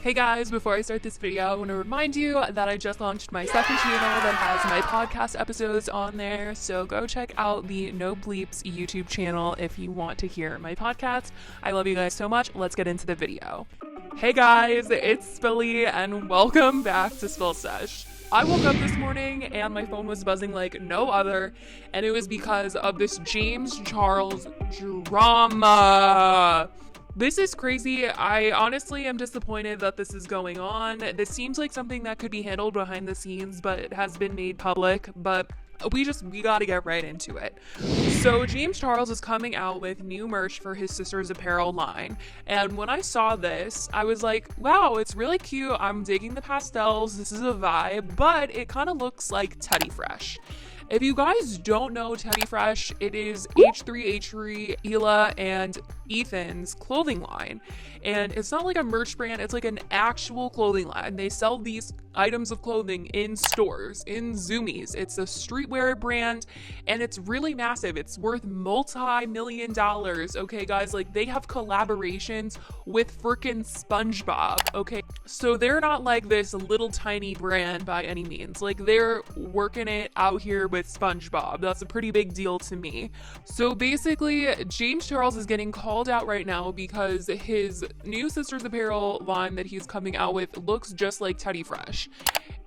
Hey guys, before I start this video, I want to remind you that I just launched my second channel that has my podcast episodes on there, so go check out the No Bleeps YouTube channel if you want to hear my podcast. I love you guys so much. Let's get into the video. Hey guys, it's Spilly and welcome back to Spill Sesh. I woke up this morning and my phone was buzzing like no other, and it was because of this James Charles drama. This is crazy. I honestly am disappointed that this is going on. This seems like something that could be handled behind the scenes, but it has been made public, but we gotta get right into it. So James Charles is coming out with new merch for his sister's apparel line. And when I saw this, I was like, wow, it's really cute. I'm digging the pastels. This is a vibe, but it kind of looks like Teddy Fresh. If you guys don't know Teddy Fresh, it is H3H3, Hila, and Ethan's clothing line. And it's not like a merch brand, it's like an actual clothing line. They sell these items of clothing in stores, in Zoomies. It's a streetwear brand, and it's really massive. It's worth multi-million dollars, okay guys? Like, they have collaborations with frickin' SpongeBob, okay? So they're not like this little tiny brand by any means. Like, they're working it out here with SpongeBob. That's a pretty big deal to me. So basically, James Charles is getting called out right now because his new sister's apparel line that he's coming out with looks just like Teddy Fresh.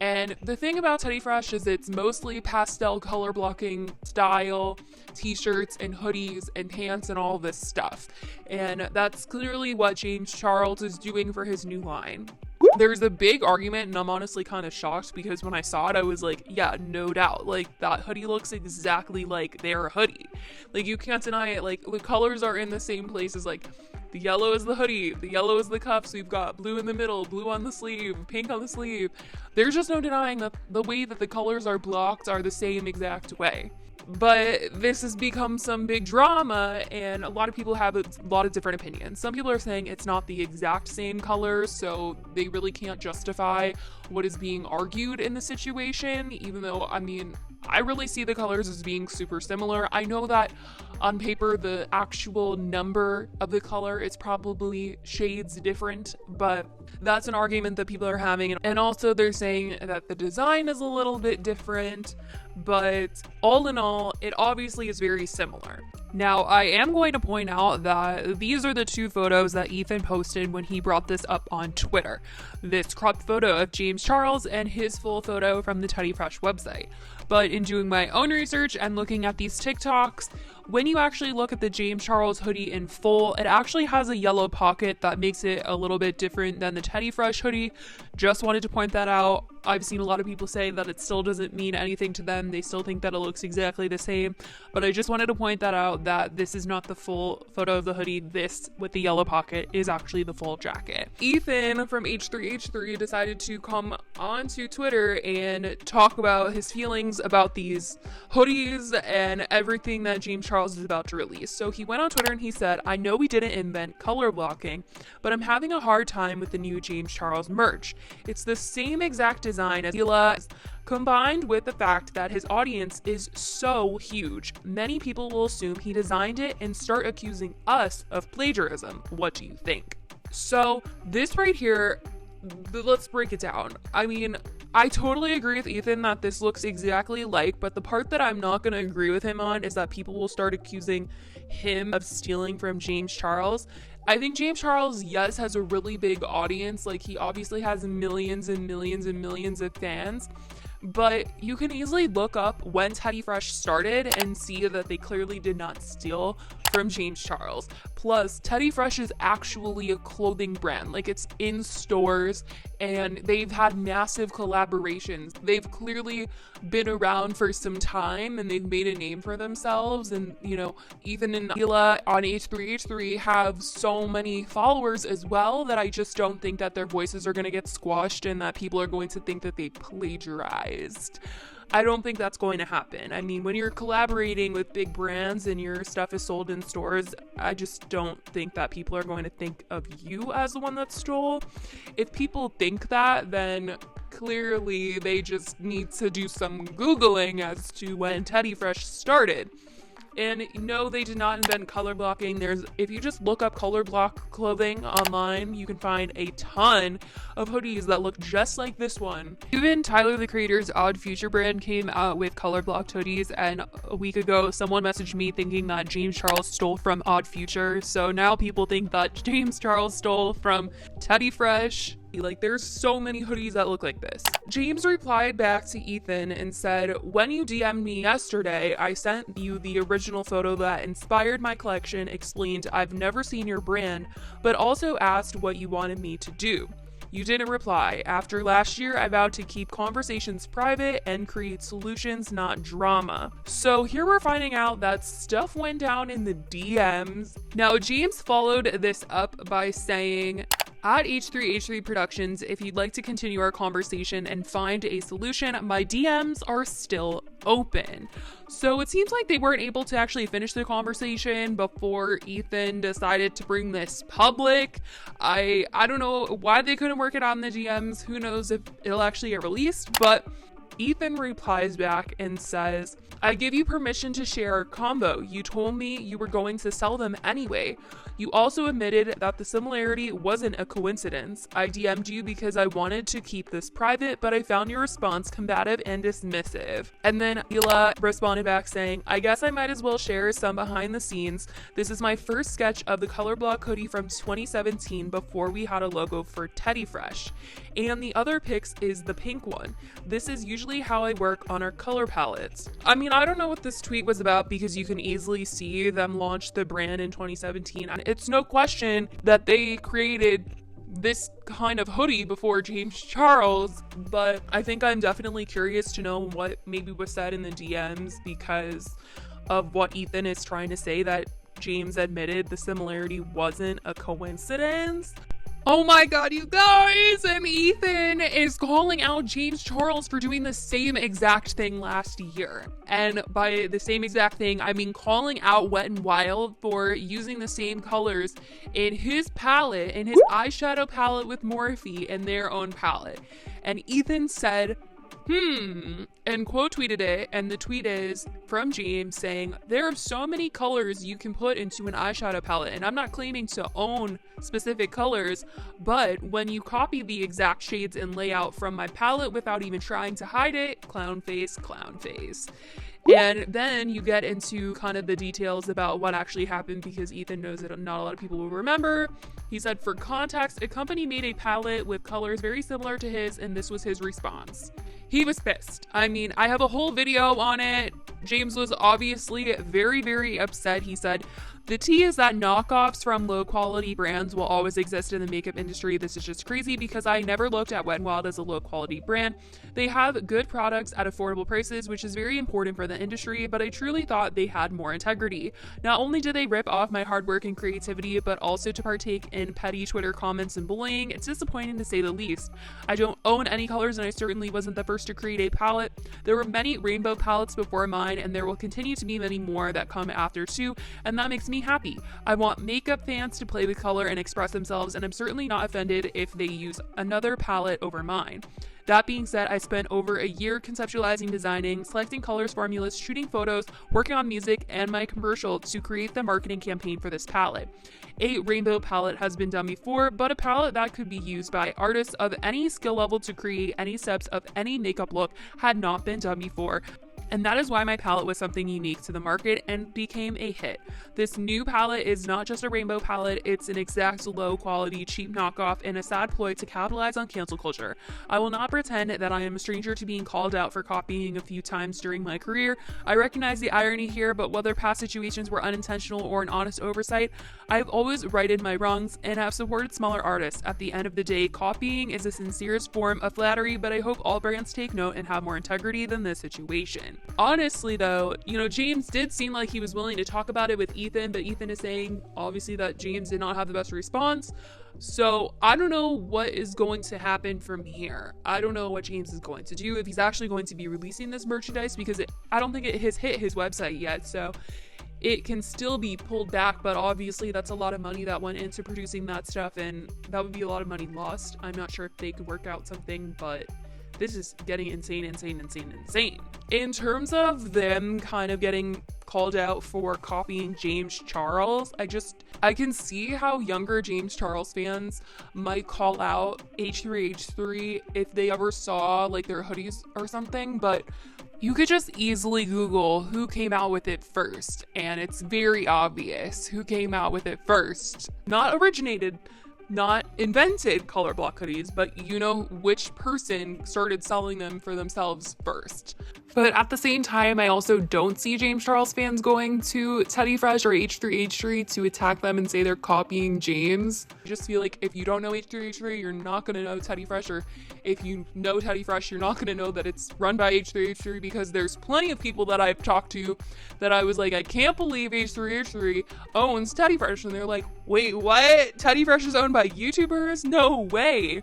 And the thing about Teddy Fresh is it's mostly pastel color blocking style t-shirts and hoodies and pants and all this stuff. And that's clearly what James Charles is doing for his new line. There's a big argument, and I'm honestly kind of shocked because when I saw it, I was like, yeah, no doubt. Like, that hoodie looks exactly like their hoodie. Like, you can't deny it. Like, the colors are in the same places. Like, the yellow is the hoodie, the yellow is the cuffs. We've got blue in the middle, blue on the sleeve, pink on the sleeve. There's just no denying that the way that the colors are blocked are the same exact way. But this has become some big drama, and a lot of people have a lot of different opinions. Some people are saying it's not the exact same colors, so they really can't justify what is being argued in the situation, even though, I mean, I really see the colors as being super similar. I know that on paper, the actual number of the color is probably shades different, but that's an argument that people are having. And also they're saying that the design is a little bit different, but all in all, it obviously is very similar. Now, I am going to point out that these are the two photos that Ethan posted when he brought this up on Twitter. This cropped photo of James Charles and his full photo from the Teddy Fresh website. But in doing my own research and looking at these TikToks, when you actually look at the James Charles hoodie in full, it actually has a yellow pocket that makes it a little bit different than the Teddy Fresh hoodie. Just wanted to point that out. I've seen a lot of people say that it still doesn't mean anything to them. They still think that it looks exactly the same. But I just wanted to point that out, that this is not the full photo of the hoodie. This with the yellow pocket is actually the full jacket. Ethan from H3H3 decided to come onto Twitter and talk about his feelings about these hoodies and everything that James Charles is about to release. So he went on Twitter and he said, I know we didn't invent color blocking, but I'm having a hard time with the new James Charles merch. It's the same exact design as Hila, combined with the fact that his audience is so huge. Many people will assume he designed it and start accusing us of plagiarism. What do you think? So this right here, let's break it down. I mean, I totally agree with Ethan that this looks exactly like, but the part that I'm not going to agree with him on is that people will start accusing him of stealing from James Charles. I think James Charles, yes, has a really big audience. Like, he obviously has millions and millions and millions of fans. But you can easily look up when Teddy Fresh started and see that they clearly did not steal from James Charles. Plus, Teddy Fresh is actually a clothing brand. Like, it's in stores and they've had massive collaborations. They've clearly been around for some time and they've made a name for themselves. And, you know, Ethan and Hila on H3H3 have so many followers as well that I just don't think that their voices are going to get squashed and that people are going to think that they plagiarized. I don't think that's going to happen. I mean, when you're collaborating with big brands and your stuff is sold in stores, I just don't think that people are going to think of you as the one that stole. If people think that, then clearly they just need to do some Googling as to when Teddy Fresh started. And no, they did not invent color blocking. If you just look up color block clothing online, you can find a ton of hoodies that look just like this one. Even Tyler, the Creator's Odd Future brand came out with color blocked hoodies, and a week ago, someone messaged me thinking that James Charles stole from Odd Future. So now people think that James Charles stole from Teddy Fresh. Like, there's so many hoodies that look like this. James replied back to Ethan and said, "When you DM'd me yesterday, I sent you the original photo that inspired my collection, explained I've never seen your brand, but also asked what you wanted me to do. You didn't reply. After last year, I vowed to keep conversations private and create solutions, not drama." So here we're finding out that stuff went down in the DMs. Now, James followed this up by saying, "At H3H3 Productions, if you'd like to continue our conversation and find a solution, my DMs are still open." So it seems like they weren't able to actually finish the conversation before Ethan decided to bring this public. I don't know why they couldn't work it out in the DMs. Who knows if it'll actually get released, but Ethan replies back and says, "I give you permission to share our combo. You told me you were going to sell them anyway. You also admitted that the similarity wasn't a coincidence. I DM'd you because I wanted to keep this private, but I found your response combative and dismissive." And then Hila responded back saying, "I guess I might as well share some behind the scenes. This is my first sketch of the color block hoodie from 2017 before we had a logo for Teddy Fresh. And the other pics is the pink one. This is usually how I work on our color palettes." I mean, I don't know what this tweet was about because you can easily see them launch the brand in 2017. And it's no question that they created this kind of hoodie before James Charles, but I think I'm definitely curious to know what maybe was said in the DMs because of what Ethan is trying to say, that James admitted the similarity wasn't a coincidence. Oh my god, you guys! And Ethan is calling out James Charles for doing the same exact thing last year. And by the same exact thing, I mean calling out Wet n Wild for using the same colors in his palette, in his eyeshadow palette with Morphe in their own palette. And Ethan said, and quote tweeted it, and the tweet is from James saying, "There are so many colors you can put into an eyeshadow palette, and I'm not claiming to own specific colors, but when you copy the exact shades and layout from my palette without even trying to hide it, clown face, clown face." And then you get into kind of the details about what actually happened because Ethan knows that not a lot of people will remember. He said, "For context, a company made a palette with colors very similar to his, and this was his response." He was pissed. I mean, I have a whole video on it. James was obviously very, very upset. He said, "The tea is that knockoffs from low quality brands will always exist in the makeup industry. This is just crazy because I never looked at Wet n Wild as a low quality brand. They have good products at affordable prices, which is very important for the industry, but I truly thought they had more integrity. Not only did they rip off my hard work and creativity, but also to partake in petty Twitter comments and bullying. It's disappointing to say the least. I don't own any colors and I certainly wasn't the first to create a palette. There were many rainbow palettes before mine and there will continue to be many more that come after too, and that makes me happy. I want makeup fans to play with color and express themselves, and I'm certainly not offended if they use another palette over mine. That being said, I spent over a year conceptualizing, designing, selecting colors, formulas, shooting photos, working on music, and my commercial to create the marketing campaign for this palette. A rainbow palette has been done before, but a palette that could be used by artists of any skill level to create any steps of any makeup look had not been done before. And that is why my palette was something unique to the market and became a hit. This new palette is not just a rainbow palette, it's an exact low quality, cheap knockoff and a sad ploy to capitalize on cancel culture. I will not pretend that I am a stranger to being called out for copying a few times during my career. I recognize the irony here, but whether past situations were unintentional or an honest oversight, I've always righted my wrongs and have supported smaller artists. At the end of the day, copying is the sincerest form of flattery, but I hope all brands take note and have more integrity than this situation." Honestly though, James did seem like he was willing to talk about it with Ethan, but Ethan is saying obviously that James did not have the best response. So I don't know what is going to happen from here. I don't know what James is going to do, if he's actually going to be releasing this merchandise, because I don't think it has hit his website yet. So it can still be pulled back, but obviously that's a lot of money that went into producing that stuff, and that would be a lot of money lost. I'm not sure if they could work out something, but this is getting insane. In terms of them kind of getting called out for copying James Charles. I can see how younger James Charles fans might call out H3H3 if they ever saw like their hoodies or something, but you could just easily Google who came out with it first, and it's very obvious who came out with it first. Not originated, not invented color block hoodies, but you know which person started selling them for themselves first. But at the same time, I also don't see James Charles fans going to Teddy Fresh or H3H3 to attack them and say they're copying James. I just feel like if you don't know H3H3, you're not going to know Teddy Fresh, or if you know Teddy Fresh, you're not going to know that it's run by H3H3, because there's plenty of people that I've talked to that I was like, I can't believe H3H3 owns Teddy Fresh, and they're like, wait, what? Teddy Fresh is owned by YouTubers? No way.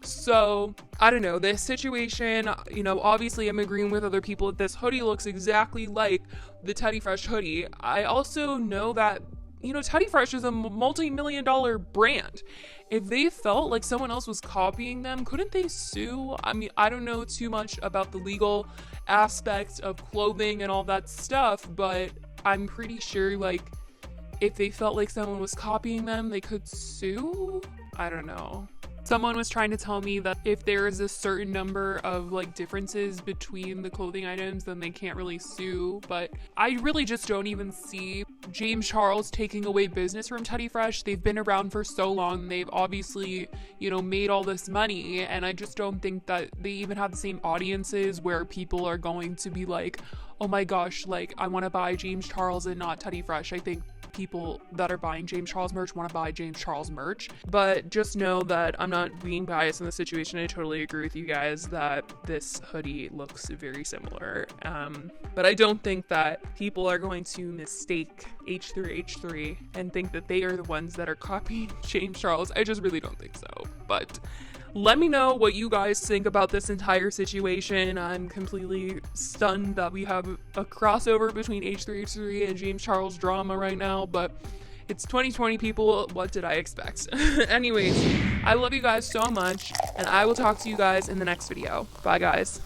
So, I don't know, this situation, you know, obviously I'm agreeing with other people that this hoodie looks exactly like the Teddy Fresh hoodie. I also know that, you know, Teddy Fresh is a multi-million-dollar brand. If they felt like someone else was copying them, couldn't they sue? I mean, I don't know too much about the legal aspects of clothing and all that stuff, but I'm pretty sure, like, if they felt like someone was copying them, they could sue? I don't know. Someone was trying to tell me that if there is a certain number of like differences between the clothing items, then they can't really sue. But I really just don't even see James Charles taking away business from Teddy Fresh. They've been around for so long. They've obviously, you know, made all this money. And I just don't think that they even have the same audiences where people are going to be like, oh my gosh, like I want to buy James Charles and not Teddy Fresh. I think people that are buying James Charles merch want to buy James Charles merch. But just know that I'm not being biased in this situation. I totally agree with you guys that this hoodie looks very similar. But I don't think that people are going to mistake H3H3 and think that they are the ones that are copying James Charles. I just really don't think so. But let me know what you guys think about this entire situation. I'm completely stunned that we have a crossover between H3H3 and James Charles drama right now, but it's 2020, people. What did I expect? Anyways, I love you guys so much, and I will talk to you guys in the next video. Bye, guys.